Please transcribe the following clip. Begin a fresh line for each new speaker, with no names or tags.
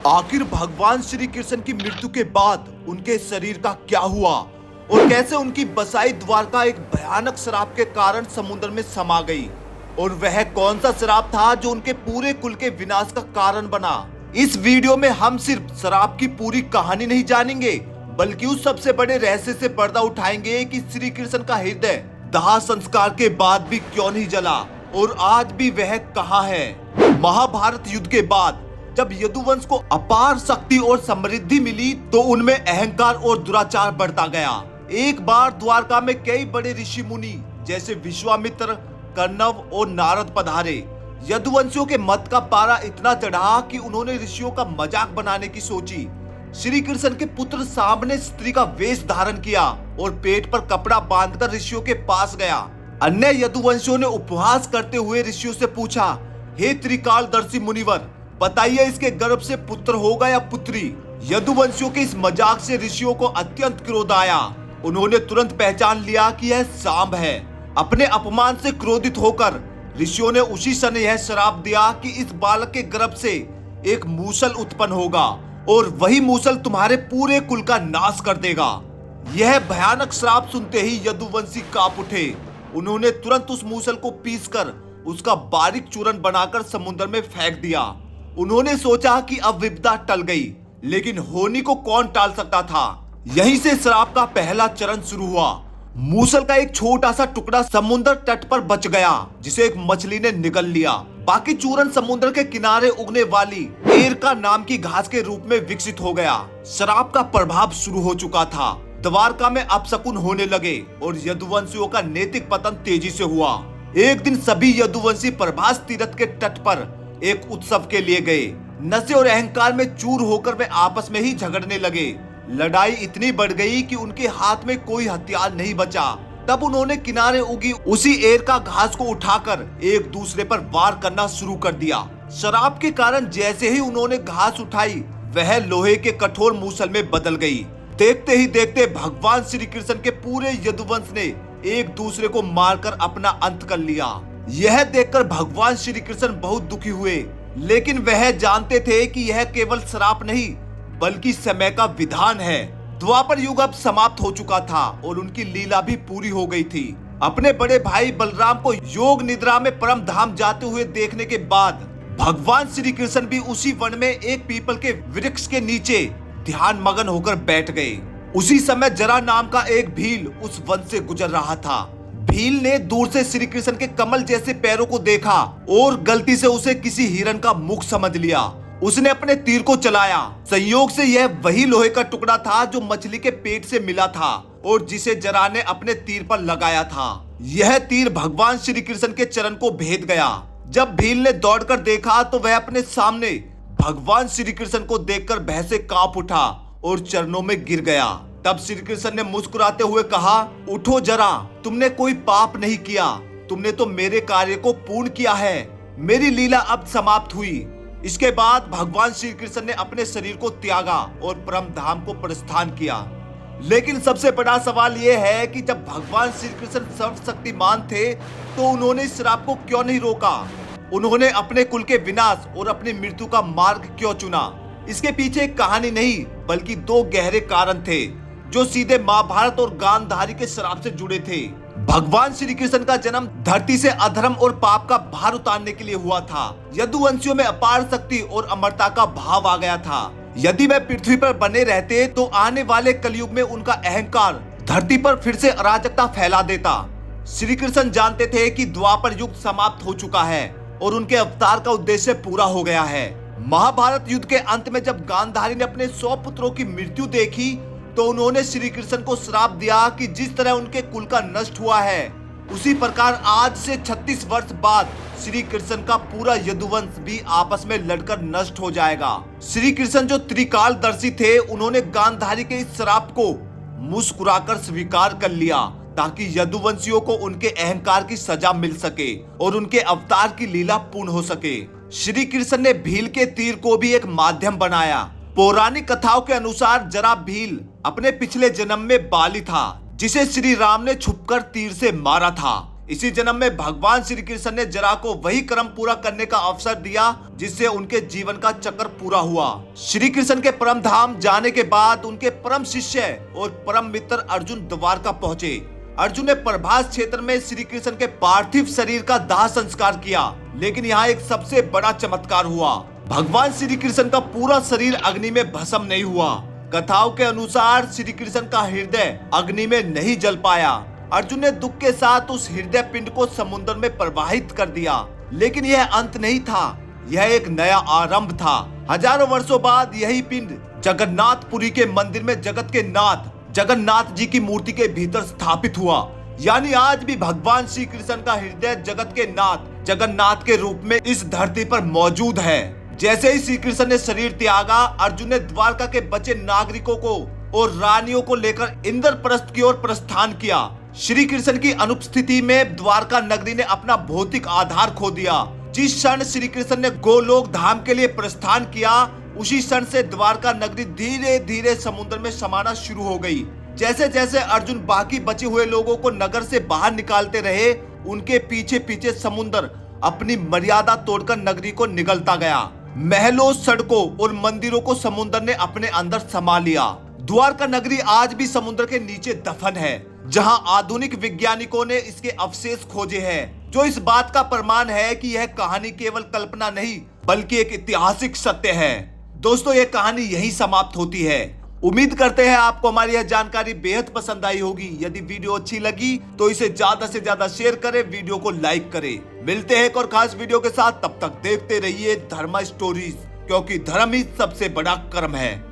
आखिर भगवान श्री कृष्ण की मृत्यु के बाद उनके शरीर का क्या हुआ और कैसे उनकी बसाई द्वारका एक भयानक श्राप के कारण समुद्र में समा गई, और वह कौन सा श्राप था जो उनके पूरे कुल के विनाश का कारण बना। इस वीडियो में हम सिर्फ श्राप की पूरी कहानी नहीं जानेंगे, बल्कि उस सबसे बड़े रहस्य से पर्दा उठाएंगे कि श्री कृष्ण का हृदय दाह संस्कार के बाद भी क्यों नहीं जला और आज भी वह कहाँ है। महाभारत युद्ध के बाद जब यदुवंश को अपार शक्ति और समृद्धि मिली तो उनमें अहंकार और दुराचार बढ़ता गया। एक बार द्वारका में कई बड़े ऋषि मुनि जैसे विश्वामित्र, कर्णव और नारद पधारे। यदुवंशियों के मत का पारा इतना चढ़ा कि उन्होंने ऋषियों का मजाक बनाने की सोची। श्री कृष्ण के पुत्र सांब ने स्त्री का वेश धारण किया और पेट पर कपड़ा बांधकर ऋषियों के पास गया। अन्य यदुवंशियों ने उपहास करते हुए ऋषियों से पूछा, हे त्रिकालदर्शी मुनिवर, बताइए इसके गर्भ से पुत्र होगा या पुत्री। यदुवंशियों के इस मजाक से ऋषियों को अत्यंत क्रोध आया। उन्होंने तुरंत पहचान लिया कि यह सांब है। अपने अपमान से क्रोधित होकर ऋषियों ने उसी समय यह श्राप दिया कि इस बालक के गर्भ से एक मूसल उत्पन्न होगा और वही मूसल तुम्हारे पूरे कुल का नाश कर देगा। यह भयानक श्राप सुनते ही यदुवंशी कांप उठे। उन्होंने तुरंत उस मूसल को पीसकर उसका बारीक चूर्ण बनाकर समुद्र में फेंक दिया। उन्होंने सोचा कि अब विपदा टल गई, लेकिन होनी को कौन टाल सकता था। यहीं से श्राप का पहला चरण शुरू हुआ। मूसल का एक छोटा सा टुकड़ा समुद्र तट पर बच गया, जिसे एक मछली ने निगल लिया। बाकी चूर्ण समुद्र के किनारे उगने वाली एरका नाम की घास के रूप में विकसित हो गया। श्राप का प्रभाव शुरू हो चुका था। द्वारका में अपशकुन होने लगे और यदुवंशियों का नैतिक पतन तेजी से हुआ। एक दिन सभी यदुवंशी प्रभास तीर्थ के तट पर एक उत्सव के लिए गए। नशे और अहंकार में चूर होकर वे आपस में ही झगड़ने लगे। लड़ाई इतनी बढ़ गई कि उनके हाथ में कोई हथियार नहीं बचा। तब उन्होंने किनारे उगी उसी एर का घास को उठाकर एक दूसरे पर वार करना शुरू कर दिया। शराब के कारण जैसे ही उन्होंने घास उठाई, वह लोहे के कठोर मूसल में बदल गई। देखते ही देखते भगवान श्री कृष्ण के पूरे यदुवंश ने एक दूसरे को मारकर अपना अंत कर लिया। यह देखकर भगवान श्री कृष्ण बहुत दुखी हुए, लेकिन वह जानते थे कि यह केवल श्राप नहीं बल्कि समय का विधान है। द्वापर युग अब समाप्त हो चुका था और उनकी लीला भी पूरी हो गई थी। अपने बड़े भाई बलराम को योग निद्रा में परम धाम जाते हुए देखने के बाद भगवान श्री कृष्ण भी उसी वन में एक पीपल के वृक्ष के नीचे ध्यान मगन होकर बैठ गए। उसी समय जरा नाम का एक भील उस वन से गुजर रहा था। भील ने दूर से श्री कृष्ण के कमल जैसे पैरों को देखा और गलती से उसे किसी हिरण का मुख समझ लिया। उसने अपने तीर को चलाया। संयोग से यह वही लोहे का टुकड़ा था जो मछली के पेट से मिला था और जिसे जरा ने अपने तीर पर लगाया था। यह तीर भगवान श्री कृष्ण के चरण को भेद गया। जब भील ने दौड़कर देखा तो वह अपने सामने भगवान श्री कृष्ण को देखकर भय से कांप उठा और चरणों में गिर गया। तब श्री कृष्ण ने मुस्कुराते हुए कहा, उठो जरा, तुमने कोई पाप नहीं किया, तुमने तो मेरे कार्य को पूर्ण किया है। मेरी लीला अब समाप्त हुई। इसके बाद भगवान श्री कृष्ण ने अपने शरीर को त्यागा और परम धाम को प्रस्थान किया। लेकिन सबसे बड़ा सवाल यह है कि जब भगवान श्री कृष्ण सर्वशक्तिमान थे तो उन्होंने इस श्राप को क्यों नहीं रोका। उन्होंने अपने कुल के विनाश और अपनी मृत्यु का मार्ग क्यों चुना। इसके पीछे एक कहानी नहीं बल्कि दो गहरे कारण थे जो सीधे महाभारत और गांधारी के श्राप से जुड़े थे। भगवान श्री कृष्ण का जन्म धरती से अधर्म और पाप का भार उतारने के लिए हुआ था। यदुवंशियों में अपार शक्ति और अमरता का भाव आ गया था। यदि वे पृथ्वी पर बने रहते तो आने वाले कलयुग में उनका अहंकार धरती पर फिर से अराजकता फैला देता। श्री कृष्ण जानते थे कि द्वापर युग समाप्त हो चुका है और उनके अवतार का उद्देश्य पूरा हो गया है। महाभारत युद्ध के अंत में जब गांधारी ने अपने 100 पुत्रों की मृत्यु देखी तो उन्होंने श्री कृष्ण को श्राप दिया कि जिस तरह उनके कुल का नष्ट हुआ है, उसी प्रकार आज से 36 वर्ष बाद श्री कृष्ण का पूरा यदुवंश भी आपस में लड़कर नष्ट हो जाएगा। श्री कृष्ण जो त्रिकालदर्शी थे, उन्होंने गांधारी के इस श्राप को मुस्कुराकर स्वीकार कर लिया ताकि यदुवंशियों को उनके अहंकार की सजा मिल सके और उनके अवतार की लीला पूर्ण हो सके। श्री कृष्ण ने भील के तीर को भी एक माध्यम बनाया। पौराणिक कथाओं के अनुसार जरा भील अपने पिछले जन्म में बाली था, जिसे श्री राम ने छुपकर तीर से मारा था। इसी जन्म में भगवान श्री कृष्ण ने जरा को वही कर्म पूरा करने का अवसर दिया जिससे उनके जीवन का चक्र पूरा हुआ। श्री कृष्ण के परम धाम जाने के बाद उनके परम शिष्य और परम मित्र अर्जुन द्वारका पहुंचे। अर्जुन ने प्रभास क्षेत्र में श्री कृष्ण के पार्थिव शरीर का दाह संस्कार किया, लेकिन यहाँ एक सबसे बड़ा चमत्कार हुआ। भगवान श्री कृष्ण का पूरा शरीर अग्नि में भस्म नहीं हुआ। कथाओं के अनुसार श्री कृष्ण का हृदय अग्नि में नहीं जल पाया। अर्जुन ने दुख के साथ उस हृदय पिंड को समुद्र में प्रवाहित कर दिया, लेकिन यह अंत नहीं था, यह एक नया आरंभ था। हजारों वर्षों बाद यही पिंड जगन्नाथपुरी के मंदिर में जगत के नाथ जगन्नाथ जी की मूर्ति के भीतर स्थापित हुआ। यानी आज भी भगवान श्री कृष्ण का हृदय जगत के नाथ जगन्नाथ के रूप में इस धरती पर मौजूद है। जैसे ही श्री कृष्ण ने शरीर त्यागा, अर्जुन ने द्वारका के बचे नागरिकों को और रानियों को लेकर इंद्रप्रस्थ की ओर प्रस्थान किया। श्री कृष्ण की अनुपस्थिति में द्वारका नगरी ने अपना भौतिक आधार खो दिया। जिस क्षण श्री कृष्ण ने गोलोक धाम के लिए प्रस्थान किया, उसी क्षण से द्वारका नगरी धीरे धीरे समुद्र में समाना शुरू हो गई। जैसे जैसे अर्जुन बाकी बचे हुए लोगों को नगर से बाहर निकालते रहे, उनके पीछे पीछे समुद्र अपनी मर्यादा तोड़कर नगरी को निगलता गया। महलों, सड़कों और मंदिरों को समुद्र ने अपने अंदर समा लिया। द्वारका नगरी आज भी समुद्र के नीचे दफन है, जहां आधुनिक वैज्ञानिकों ने इसके अवशेष खोजे हैं, जो इस बात का प्रमाण है कि यह कहानी केवल कल्पना नहीं बल्कि एक ऐतिहासिक सत्य है। दोस्तों, यह कहानी यहीं समाप्त होती है। उम्मीद करते हैं आपको हमारी यह जानकारी बेहद पसंद आई होगी। यदि वीडियो अच्छी लगी तो इसे ज्यादा से ज्यादा शेयर करें, वीडियो को लाइक करें। मिलते हैं एक और खास वीडियो के साथ, तब तक देखते रहिए धर्मा स्टोरीज, क्योंकि धर्म ही सबसे बड़ा कर्म है।